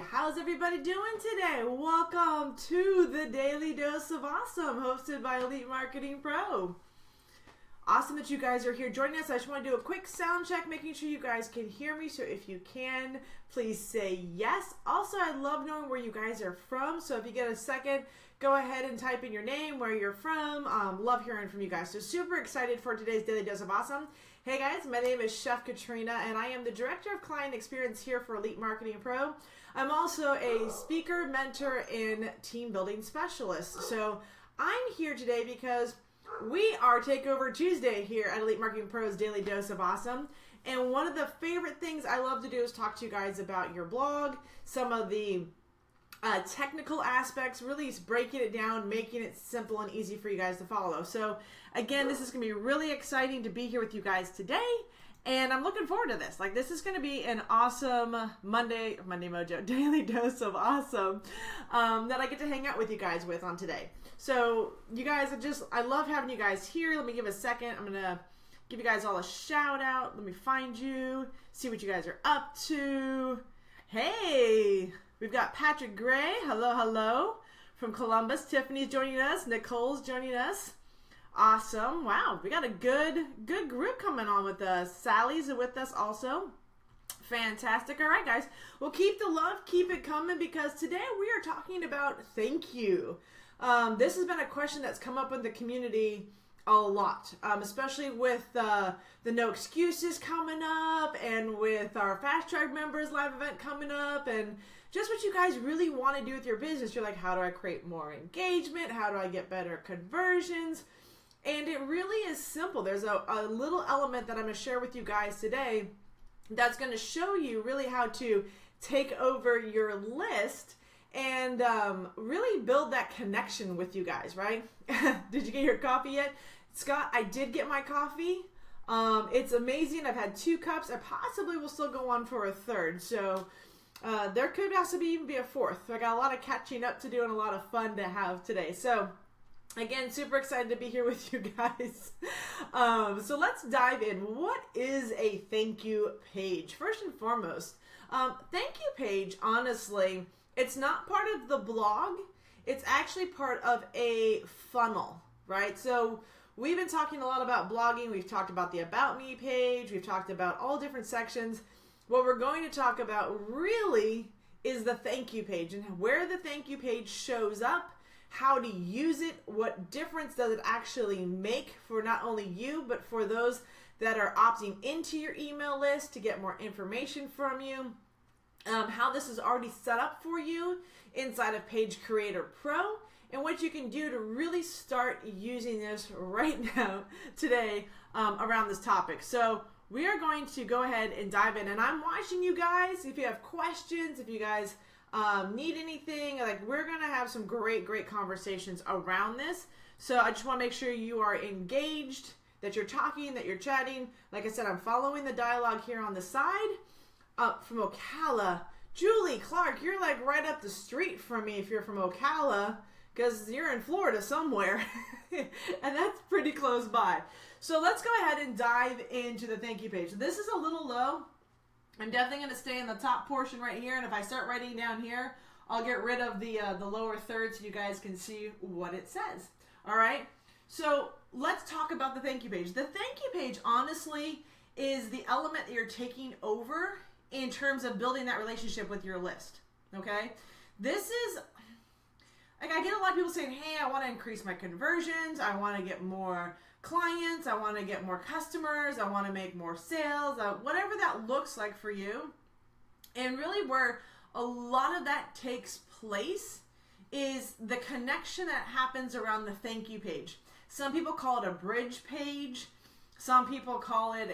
How's everybody doing today? Welcome to the Daily Dose of Awesome, hosted by Elite Marketing Pro. Awesome that you guys are here joining us. I just want to do a quick sound check, making sure you guys can hear me. So if you can, please say yes. Also, I love knowing where you guys are from. So if you get a second, go ahead and type in your name, where you're from. Love hearing from you guys. So super excited for today's Daily Dose of Awesome. Hey guys, my name is Chef Katrina, and I am the Director of Client Experience here for Elite Marketing Pro. I'm also a speaker, mentor, and team building specialist. So I'm here today because we are Takeover Tuesday here at Elite Marketing Pro's Daily Dose of Awesome. And one of the favorite things I love to do is talk to you guys about your blog, some of the technical aspects, really breaking it down, making it simple and easy for you guys to follow. So again, this is going to be really exciting to be here with you guys today. And I'm looking forward to this. This is going to be an awesome Monday Mojo Daily Dose of Awesome that I get to hang out with you guys with on today. So you guys, I love having you guys here. Let me give a second. I'm going to give you guys all a shout out. Let me find you, see what you guys are up to. Hey, we've got Patrick Gray. Hello. From Columbus. Tiffany's joining us. Nicole's joining us. Awesome. Wow, we got a good group coming on with us. Sally's with us also. Fantastic. All right, guys. Well, keep the love, keep it coming, because today we are talking about thank you. This has been a question that's come up in the community a lot, especially with the No Excuses coming up, and with our Fast Track Members live event coming up, and just what you guys really want to do with your business. You're like, how do I create more engagement? How do I get better conversions? And it really is simple. There's a little element that I'm going to share with you guys today that's going to show you really how to take over your list and really build that connection with you guys, right? Did you get your coffee yet? Scott, I did get my coffee. It's amazing. I've had 2 cups. I possibly will still go on for a third. So there could also even be a fourth. I got a lot of catching up to do and a lot of fun to have today. So again, super excited to be here with you guys. So let's dive in. What is a thank you page? First and foremost, thank you page, honestly, it's not part of the blog. It's actually part of a funnel, right? So we've been talking a lot about blogging. We've talked about the About Me page. We've talked about all different sections. What we're going to talk about really is the thank you page and where the thank you page shows up, how to use it, what difference does it actually make for not only you, but for those that are opting into your email list to get more information from you, how this is already set up for you inside of Page Creator Pro, and what you can do to really start using this right now, today, around this topic. So we are going to go ahead and dive in, and I'm watching you guys. If you have questions, if you guys need anything, we're gonna have some great conversations around this. So I just want to make sure you are engaged, that you're talking, that you're chatting. Like I said, I'm following the dialogue here on the side. From Ocala, Julie Clark, you're right up the street from me if you're from Ocala, because you're in Florida somewhere, and that's pretty close by. So let's go ahead and dive into the thank you page. This is a little low. I'm definitely going to stay in the top portion right here, and if I start writing down here, I'll get rid of the lower third so you guys can see what it says. All right? So let's talk about the thank you page. The thank you page, honestly, is the element that you're taking over in terms of building that relationship with your list. Okay? This is, I get a lot of people saying, hey, I want to increase my conversions. I want to get more clients, I want to get more customers, I want to make more sales, whatever that looks like for you. And really where a lot of that takes place is the connection that happens around the thank you page. Some people call it a bridge page. Some people call it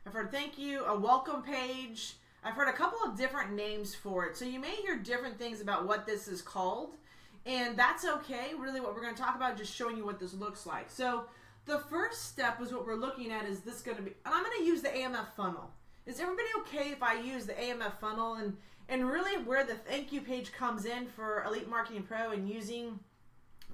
I've heard thank you, a welcome page. I've heard a couple of different names for it. So you may hear different things about what this is called. And that's okay. Really what we're going to talk about is just showing you what this looks like. So the first step is what we're looking at is this going to be, and I'm going to use the AMF funnel. Is everybody okay if I use the AMF funnel? And really where the thank you page comes in for Elite Marketing Pro and using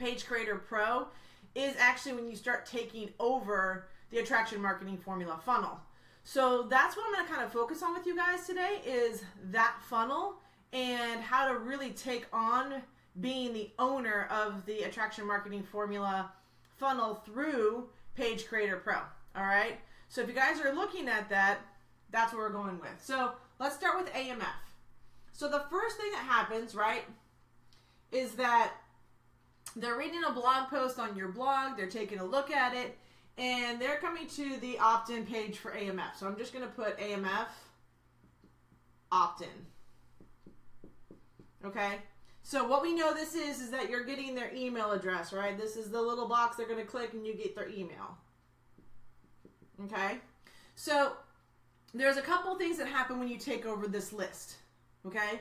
Page Creator Pro is actually when you start taking over the attraction marketing formula funnel. So that's what I'm going to kind of focus on with you guys today, is that funnel and how to really take on being the owner of the attraction marketing formula funnel through Page Creator Pro. All right. So if you guys are looking at that, that's what we're going with. So let's start with AMF. So the first thing that happens, right, is that they're reading a blog post on your blog, they're taking a look at it, and they're coming to the opt-in page for AMF. So I'm just going to put AMF opt-in. Okay? So what we know this is that you're getting their email address, right? This is the little box they're going to click and you get their email. Okay? So there's a couple things that happen when you take over this list. Okay?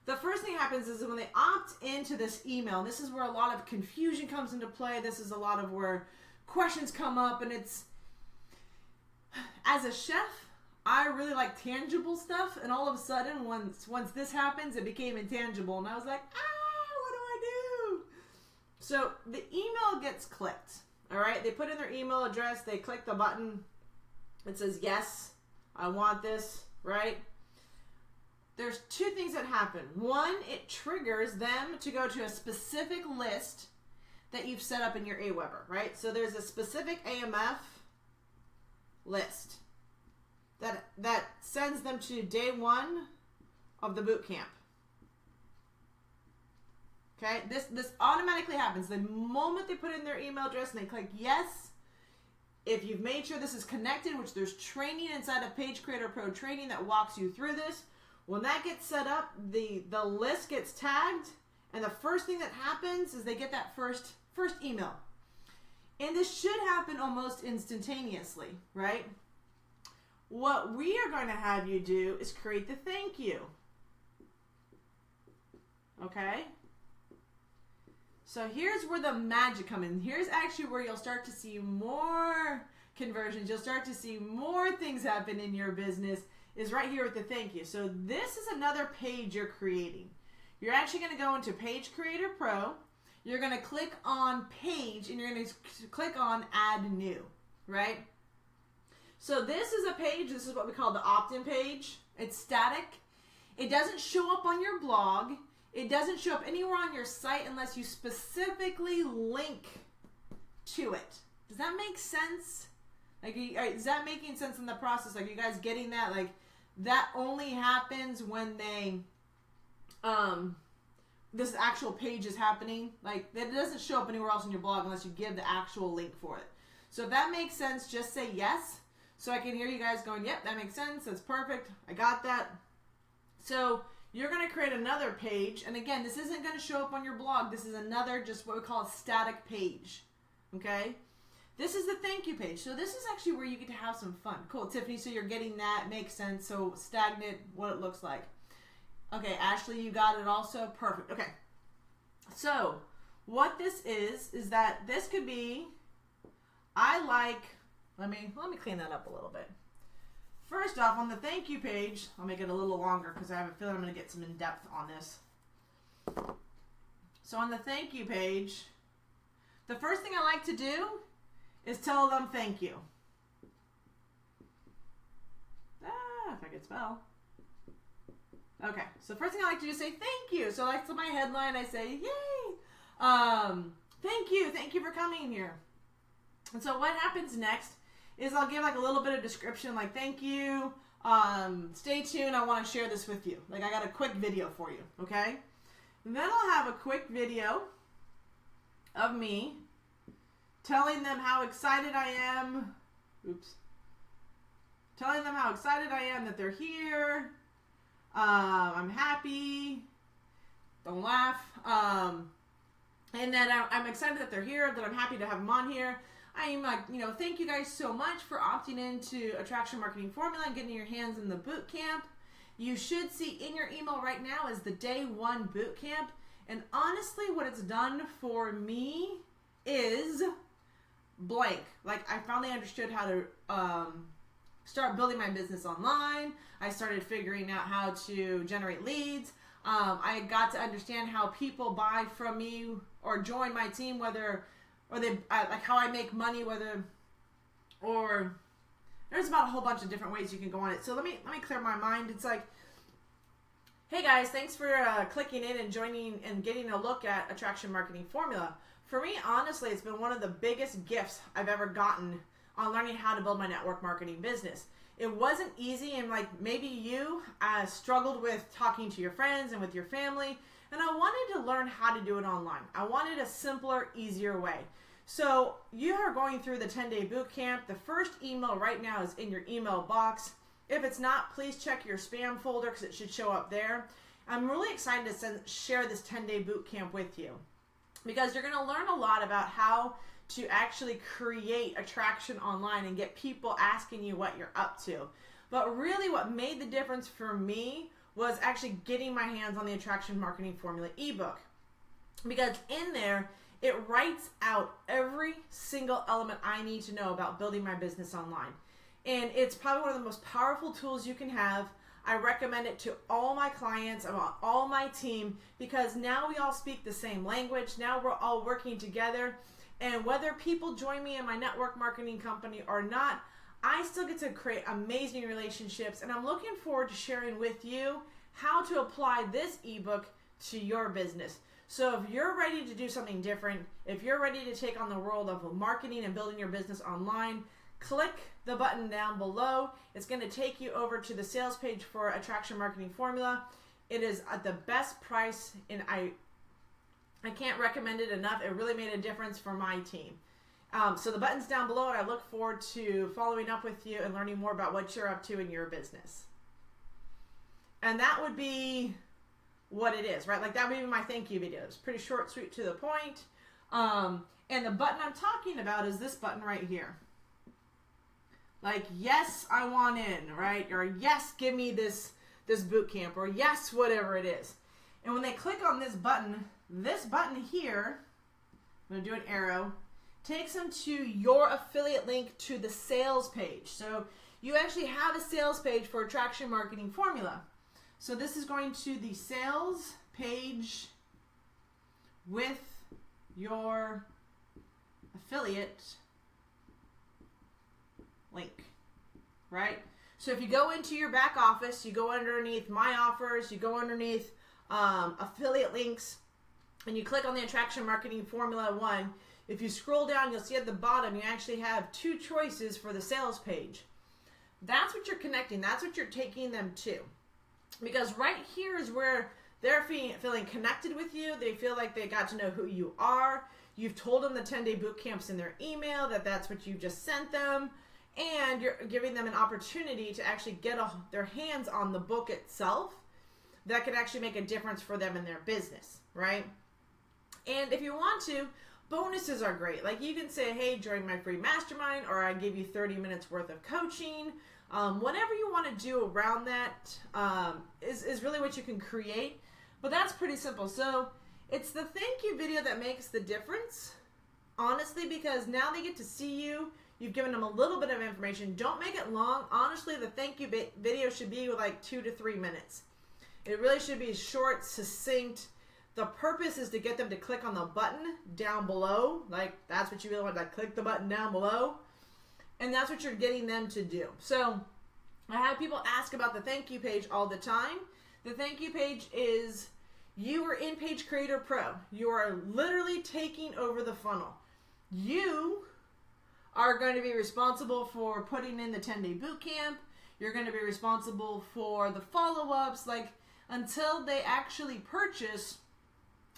The first thing that happens is when they opt into this email, and this is where a lot of confusion comes into play. This is a lot of where questions come up, and it's, as a chef, I really like tangible stuff, and all of a sudden, once this happens, it became intangible, and I was like, what do I do? So the email gets clicked, all right? They put in their email address, they click the button, it says, yes, I want this, right? There's two things that happen. One, it triggers them to go to a specific list that you've set up in your Aweber, right? So there's a specific AMF list that sends them to day one of the boot camp. Okay, this automatically happens. The moment they put in their email address and they click yes, if you've made sure this is connected, which there's training inside of Page Creator Pro training that walks you through this, when that gets set up, the list gets tagged, and the first thing that happens is they get that first email. And this should happen almost instantaneously, right? What we are going to have you do is create the thank you. Okay? So here's where the magic comes in. Here's actually where you'll start to see more conversions. You'll start to see more things happen in your business, is right here with the thank you. So this is another page you're creating. You're actually going to go into Page Creator Pro. You're going to click on page and you're going to click on add new, right? So this is a page. This is what we call the opt-in page. It's static. It doesn't show up on your blog. It doesn't show up anywhere on your site unless you specifically link to it. Does that make sense? Like, is that making sense in the process? Like, you guys getting that? Like, that only happens when they, this actual page is happening. Like, it doesn't show up anywhere else in your blog unless you give the actual link for it. So if that makes sense, just say yes. So I can hear you guys going, yep, that makes sense. That's perfect. I got that. So you're going to create another page. And again, this isn't going to show up on your blog. This is another, just what we call a static page. Okay? This is the thank you page. So this is actually where you get to have some fun. Cool, Tiffany, so you're getting that. Makes sense. So stagnant, what it looks like. Okay, Ashley, you got it also. Perfect. Okay. So what this is that this could be, I like, let me clean that up a little bit. First off, on the thank you page, I'll make it a little longer because I have a feeling I'm going to get some in-depth on this. So on the thank you page, the first thing I like to do is tell them thank you. If I could spell. Okay, so first thing I like to do is say thank you. So that's my headline. I say, yay! Thank you for coming here. And so what happens next is I'll give like a little bit of description, like thank you, stay tuned, I want to share this with you. Like I got a quick video for you, okay? And then I'll have a quick video of me telling them how excited I am. Telling them how excited I am that they're here. I'm happy. Don't laugh. And that I'm excited that they're here, that I'm happy to have them on here. I'm like, thank you guys so much for opting into Attraction Marketing Formula and getting your hands in the boot camp. You should see in your email right now is the day one boot camp. And honestly, what it's done for me is blank. Like I finally understood how to start building my business online. I started figuring out how to generate leads. I got to understand how people buy from me or join my team, like how I make money, there's There's about a whole bunch of different ways you can go on it. So let me clear my mind. It's like, hey guys, thanks for clicking in and joining and getting a look at Attraction Marketing Formula. For me, honestly, it's been one of the biggest gifts I've ever gotten on learning how to build my network marketing business. It wasn't easy, and like maybe you struggled with talking to your friends and with your family, and I wanted to learn how to do it online. I wanted a simpler, easier way. So you are going through the 10-day boot camp. The first email right now is in your email box. If it's not, please check your spam folder because it should show up there. I'm really excited to share this 10-day boot camp with you because you're going to learn a lot about how to actually create attraction online and get people asking you what you're up to. But really what made the difference for me was actually getting my hands on the Attraction Marketing Formula ebook, because in there it writes out every single element I need to know about building my business online. And it's probably one of the most powerful tools you can have. I recommend it to all my clients, all my team, because now we all speak the same language. Now we're all working together. And whether people join me in my network marketing company or not, I still get to create amazing relationships. And I'm looking forward to sharing with you how to apply this ebook to your business. So if you're ready to do something different, if you're ready to take on the world of marketing and building your business online, click the button down below. It's going to take you over to the sales page for Attraction Marketing Formula. It is at the best price, and I can't recommend it enough. It really made a difference for my team. So the button's down below, and I look forward to following up with you and learning more about what you're up to in your business. And that would be what it is, right? Like that would be my thank you video. It's pretty short, sweet, to the point. And the button I'm talking about is this button right here. Like, yes, I want in, right? Or yes, give me this boot camp, or yes, whatever it is. And when they click on this button here, I'm going to do an arrow, takes them to your affiliate link to the sales page. So you actually have a sales page for Attraction Marketing Formula. So this is going to the sales page with your affiliate link, right? So if you go into your back office, you go underneath my offers, you go underneath affiliate links, and you click on the Attraction Marketing Formula 1. If you scroll down, you'll see at the bottom you actually have two choices for the sales page. That's what you're connecting. That's what you're taking them to. Because right here is where they're feeling connected with you. They feel like they got to know who you are. You've told them the 10-day boot camps in their email, that's what you just sent them. And you're giving them an opportunity to actually get their hands on the book itself that could actually make a difference for them in their business, right? And if you want to, bonuses are great. Like you can say, hey, join my free mastermind, or I give you 30 minutes worth of coaching. Whatever you want to do around that is really what you can create. But that's pretty simple. So it's the thank you video that makes the difference, honestly, because now they get to see you. You've given them a little bit of information. Don't make it long. Honestly, the thank you video should be like 2 to 3 minutes. It really should be short, succinct. The purpose is to get them to click on the button down below. Like, that's what you really want, like, click the button down below. And that's what you're getting them to do. So I have people ask about the thank you page all the time. The thank you page is, you are in Page Creator Pro. You are literally taking over the funnel. You are going to be responsible for putting in the 10-day boot camp. You're going to be responsible for the follow-ups. Like, until they actually purchase,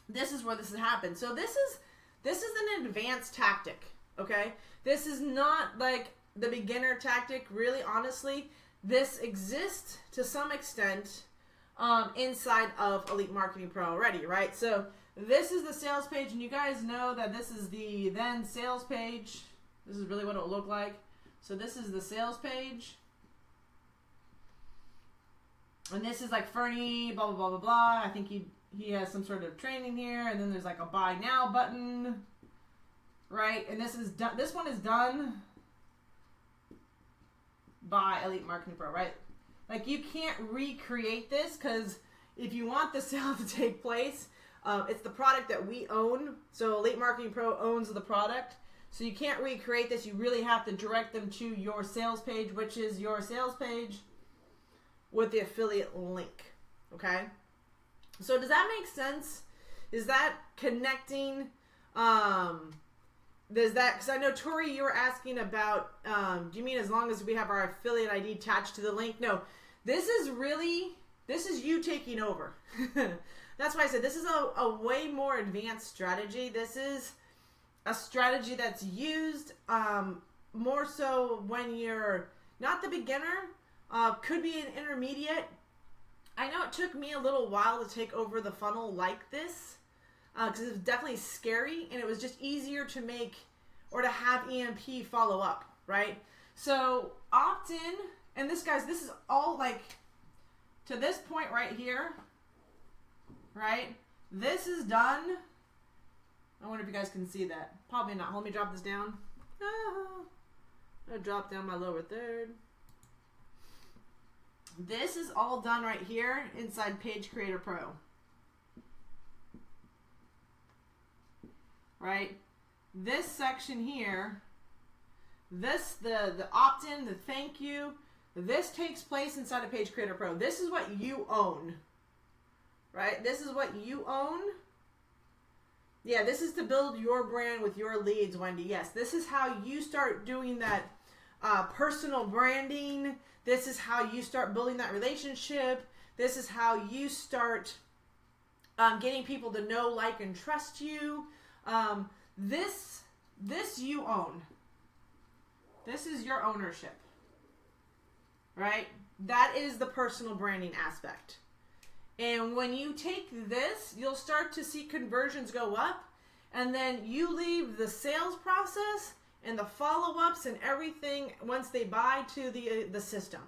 this is where this has happened. So this is an advanced tactic, okay? This is not like the beginner tactic. Really, honestly, this exists to some extent inside of Elite Marketing Pro already, right? So this is the sales page, and you guys know that this is the then sales page. This is really what it will look like. So this is the sales page. And this is like Fernie, blah, blah, blah, blah, blah. I think he has some sort of training here. And then there's like a buy now button, right? And this is done. This one is done by Elite Marketing Pro, right? Like you can't recreate this, because if you want the sale to take place, it's the product that we own. So Elite Marketing Pro owns the product. So you can't recreate this. You really have to direct them to your sales page, which is your sales page with the affiliate link. Okay? So does that make sense? Is that connecting? Does that, because I know Tori, you were asking about, do you mean as long as we have our affiliate ID attached to the link? No, this is you taking over. That's why I said this is a way more advanced strategy. This is a strategy that's used more so when you're not the beginner, could be an intermediate. I know it took me a little while to take over the funnel like this because it was definitely scary, and it was just easier to make or to have EMP follow up, right? So opt in, and this, guys, this is all like to this point right here, right? This is done. I wonder if you guys can see that. Probably not. Let me drop this down. I'll drop down my lower third. This is all done right here inside Page Creator Pro. Right? This section here, the opt-in, the thank you, this takes place inside of Page Creator Pro. This is what you own. Right? This is what you own. Yeah, this is to build your brand with your leads, Wendy. Yes, this is how you start doing that personal branding. This is how you start building that relationship. This is how you start getting people to know, like, and trust you. This you own. This is your ownership. Right? That is the personal branding aspect. And when you take this, you'll start to see conversions go up. And then you leave the sales process and the follow-ups and everything once they buy to the system.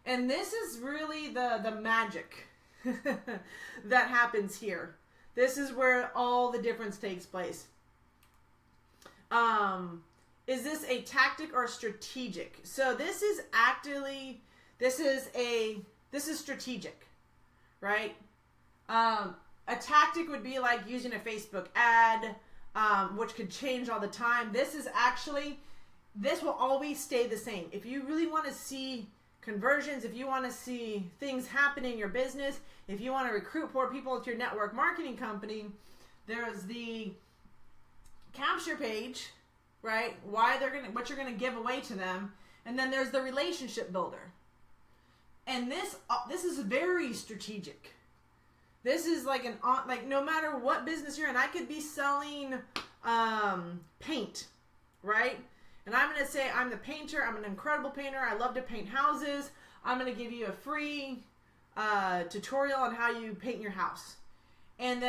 And this is really the magic that happens here. This is where all the difference takes place. Is this a tactic or strategic? So this is actually, this is strategic, right? A tactic would be like using a Facebook ad, which could change all the time. This is actually, this will always stay the same. If you really want to see conversions, if you want to see things happen in your business, if you want to recruit more people into your network marketing company, there's the capture page, right? What you're gonna give away to them, and then there's the relationship builder. And this is very strategic. This is like no matter what business you're in, I could be selling paint, right? And I'm going to say I'm the painter. I'm an incredible painter. I love to paint houses. I'm going to give you a free tutorial on how you paint your house. And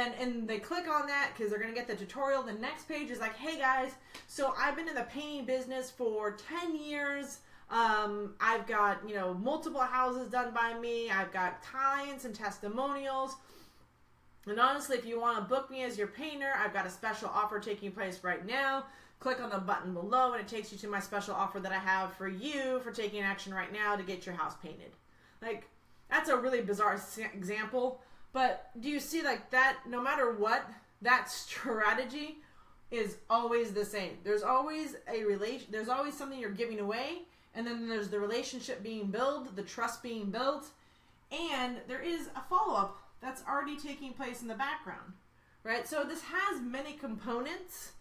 they click on that because they're going to get the tutorial. The next page is like, hey guys, so I've been in the painting business for 10 years. I've got, multiple houses done by me. I've got clients and testimonials. And honestly, if you want to book me as your painter, I've got a special offer taking place right now. Click on the button below and it takes you to my special offer that I have for you for taking action right now to get your house painted. Like, that's a really bizarre example. But do you see, like, that no matter what, that strategy is always the same. There's always there's always something you're giving away, and then there's the relationship being built, the trust being built, and there is a follow-up that's already taking place in the background, right? So this has many components,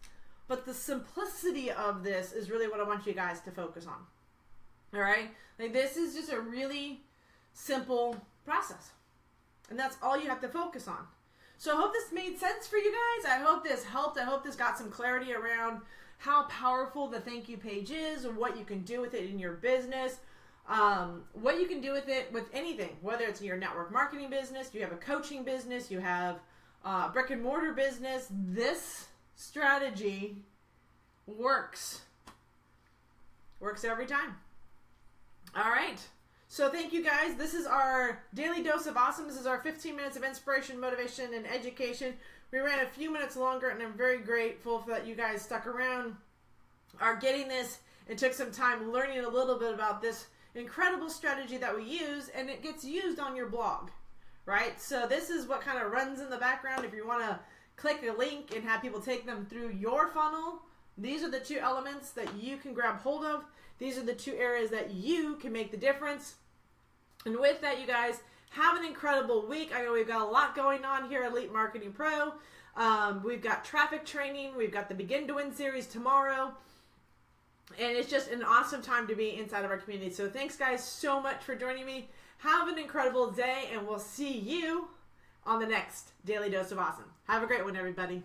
but the simplicity of this is really what I want you guys to focus on. All right? Like, this is just a really simple process. And that's all you have to focus on. So I hope this made sense for you guys. I hope this helped. I hope this got some clarity around how powerful the thank you page is and what you can do with it in your business. What you can do with it with anything, whether it's in your network marketing business, you have a coaching business, you have a brick and mortar business. This strategy works every time. All right. So thank you guys. This is our daily dose of awesome. This is our 15 minutes of inspiration, motivation, and education. We ran a few minutes longer, and I'm very grateful that you guys stuck around, are getting this, and took some time learning a little bit about this incredible strategy that we use, and it gets used on your blog, right? So this is what kind of runs in the background. If you want to click a link and have people take them through your funnel, These are the two elements that you can grab hold of. These are the two areas that you can make the difference. And with that, you guys, have an incredible week. I know we've got a lot going on here at Elite Marketing Pro. We've got traffic training. We've got the Begin to Win series tomorrow. And it's just an awesome time to be inside of our community. So thanks, guys, so much for joining me. Have an incredible day, and we'll see you on the next Daily Dose of Awesome. Have a great one, everybody.